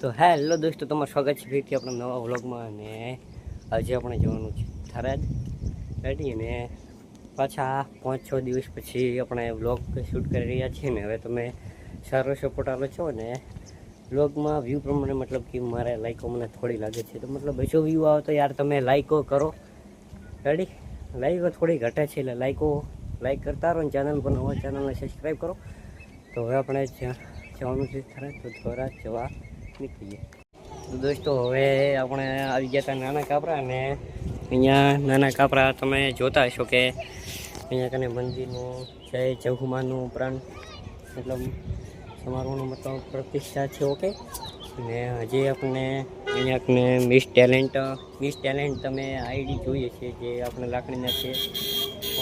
તો હેલો દોસ્તો, તમારું સ્વાગત છે ફરીથી આપણા નવા વ્લોગમાં. અને આજે આપણે જવાનું છે થરાદ રેડી. અને પાછા 5-6 દિવસ પછી આપણે વ્લોગ શૂટ કરી રહ્યા છીએ ને હવે તમે સારો સપોર્ટ આપો છો ને વ્લોગમાં વ્યૂ પ્રમાણે, મતલબ કે મારે લાઈકો મને થોડી લાગે છે, તો મતલબ 200 વ્યૂ આવે તો યાર તમે લાઈકો કરો રેડી. લાઈકો થોડી ઘટે છે એટલે લાઈક કરતા રહો ને ચેનલ પર નવા ચેનલને સબસ્ક્રાઈબ કરો. તો હવે આપણે જવાનું છે થરાદ, તો થરાદ જવા નીકળીએ. તો દોસ્તો હવે આપણે આવી ગયા હતા નાના કાપરા, અને અહીંયા નાના કાપરા તમે જોતા હશો કે અહીંયા કને મંદિરનું જય જહુમાનું પ્રાણ મતલબ સમારોહનું મતલબ પ્રતિષ્ઠા છે. ઓકે, અને હજી આપણે અહીંયા કને મિસ ટેલેન્ટ તમે આઈડી જોઈએ છે જે આપણે લાકડીના છે.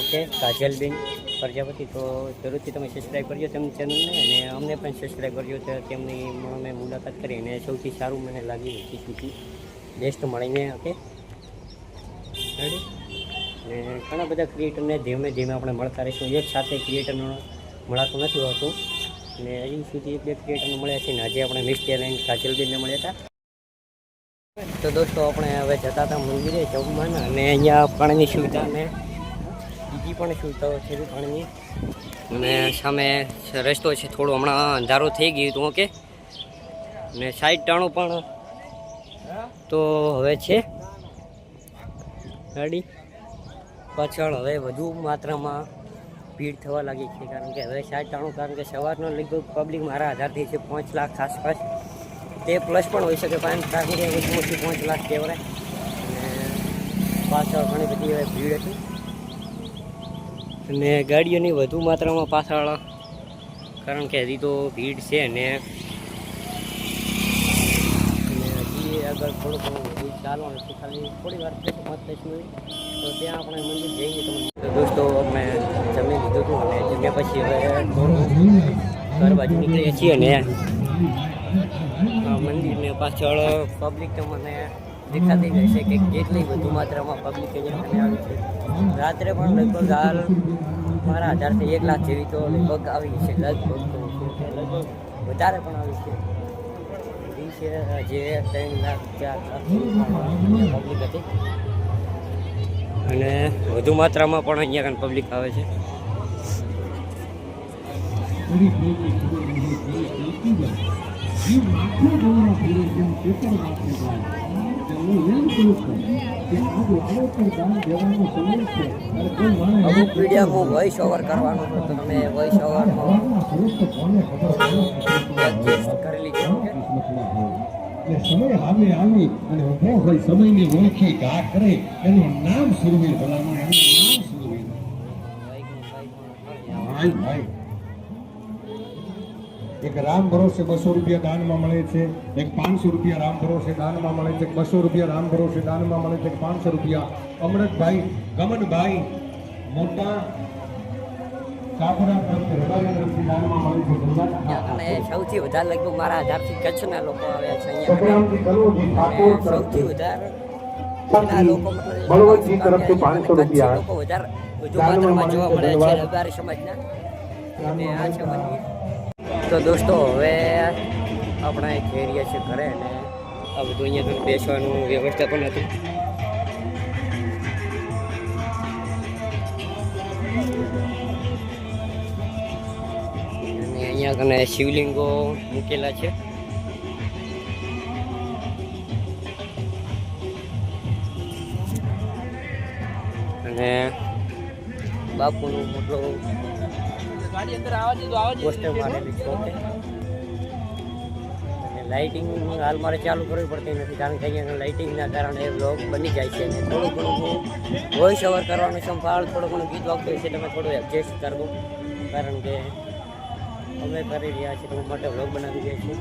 ઓકે, કાજલબેન પ્રજાપતિ, તો જરૂરથી તમે સબસ્ક્રાઈબ કરજો તેમની ચેનલને, અને અમને પણ સબસ્ક્રાઈબ કરજો. તો તેમની અમે મુલાકાત કરી અને સૌથી સારું મને લાગ્યું સુધી બેસ્ટ મળીને. Okay ready. ને ઘણા બધા ક્રિએટરને ધીમે ધીમે આપણે મળતા રહીશું. એક સાથે ક્રિએટરનો મળાતું નથી હોતું, અને હજી સુધી 1-2 ક્રિએટરને મળ્યા છે ને આજે આપણે મિસ ટેલેન્ટ કાજલબેનને મળ્યા હતા. તો દોસ્તો આપણે હવે જતા હતા મંદિરે જમવાના, અને અહીંયા પાણીની સુવિધા અને બીજી પણ સુવિધાઓ છે પાણીની. અને સામે રસ્તો છે, થોડું હમણાં અંધારું થઈ ગયું હતું. ઓકે, ને સાઈડ ટાણું પણ તો હવે છે ગાડી પાછળ હવે વધુ માત્રામાં ભીડ થવા લાગી છે, કારણ કે હવે સાઈડ ટાણું, કારણ કે સવારનો લગભગ પબ્લિક મારા આધારથી છે 5 લાખ આસપાસ, તે પ્લસ પણ હોઈ શકે, કારણ કે ઓછું 5 લાખ કહેવાય. અને પાછળ ઘણી બધી હવે ભીડ હતી, અને ગાડીઓની વધુ માત્રામાં પાછળ, કારણ કે હજી તો ભીડ છે. ને હજી આગળ થોડું ઘણું વધુ ચાલવાનું છે, ખાલી થોડી વાર છે 5-10 મિનિટ, તો ત્યાં આપણે મંદિર જઈએ. તો દોસ્તો અમે જમી લીધું હતું, અને જમ્યા પછી હવે થોડું ઘર બાજુ નીકળીએ છીએ. અને મંદિરને પાછળ પબ્લિક તો મને દેખાતી ગઈ છે કે કેટલી વધુ માત્રામાં પબ્લિક અહીંયા આવી છે. રાત્રે પણ લગભગ હાલ મારા આધારથી 1 લાખ જેવી તો લગભગ આવી છે, લગભગ વધારે પણ આવી છે. જે 3 લાખ 4 લાખ પબ્લિક હતી, અને વધુ માત્રામાં પણ અહીંયા કાન પબ્લિક આવે છે. અમુક વિડીયોમાં વોઇસ ઓવર કરવાનું તો તમે વોઇસ ઓવરમાં કરી લીધો. સમય હામે આવી અને ઉભો હોય સમયની ઓળખી ઘા કરે એનું નામ સુરવીર ભલામણ, એનું નામ સુરવીર. ભાઈ એક રામ ભરોસે 200 રૂપિયા દાનમાં મળે છે, એક 500 રૂપિયા રામ ભરોસે દાનમાં મળે છે, 200 રૂપિયા રામ ભરોસે દાનમાં મળે છે, 500 રૂપિયા અમરતભાઈ ગમનભાઈ મોટા કાપરા પ્રત્યે હૃદય તરફથી દાનમાં મળે છે. અને સૌથી વધારે લગભગ મારા આધારથી કચ્છના લોકો આવ્યા છે અહીંયા. સૌથી વધારે લોકો બળવંતજી તરફથી 500 રૂપિયા લોકો વધારે વધુ માત્રામાં જોવા મળે છે રબારી સમાજના. અને આ છે મંદિર. તો દોસ્તો હવે આપણે જઈ રહ્યા છીએ ઘરે, અને આ બધું અહીંયા બેસવાનું વ્યવસ્થા પણ હતી. અને અહીંયા કને શિવલિંગો મૂકેલા છે. અને બાપુનું મોટું પોસ્ટર મારેલું છે. અને લાઇટિંગ હાલ મારે ચાલુ કરવી પડતી નથી, કારણ કે અહીંયા લાઇટિંગના કારણે બ્લોગ બની જાય છે. અને થોડું ઘણું વોઇસ ઓવર કરવાનું સંભાળ, થોડું ઘણું ગીત વાગતું હોય છે, તમે થોડું એડજસ્ટ કરવું, કારણ કે અમે કરી રહ્યા છીએ તમારા માટે વ્લોગ બનાવી રહ્યા છીએ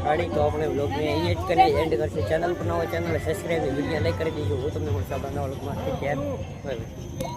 ગાડી. તો આપણે વ્લોગને અહીંયા જ કરી એન્ડ કરશે. ચેનલ પર નવો ચેનલ સબસ્ક્રાઈબ, વિડીયો લાઈક કરી દીજો. હું તમને મળશે આપણા નવા વ્લોગમાં. Take care, bye bye.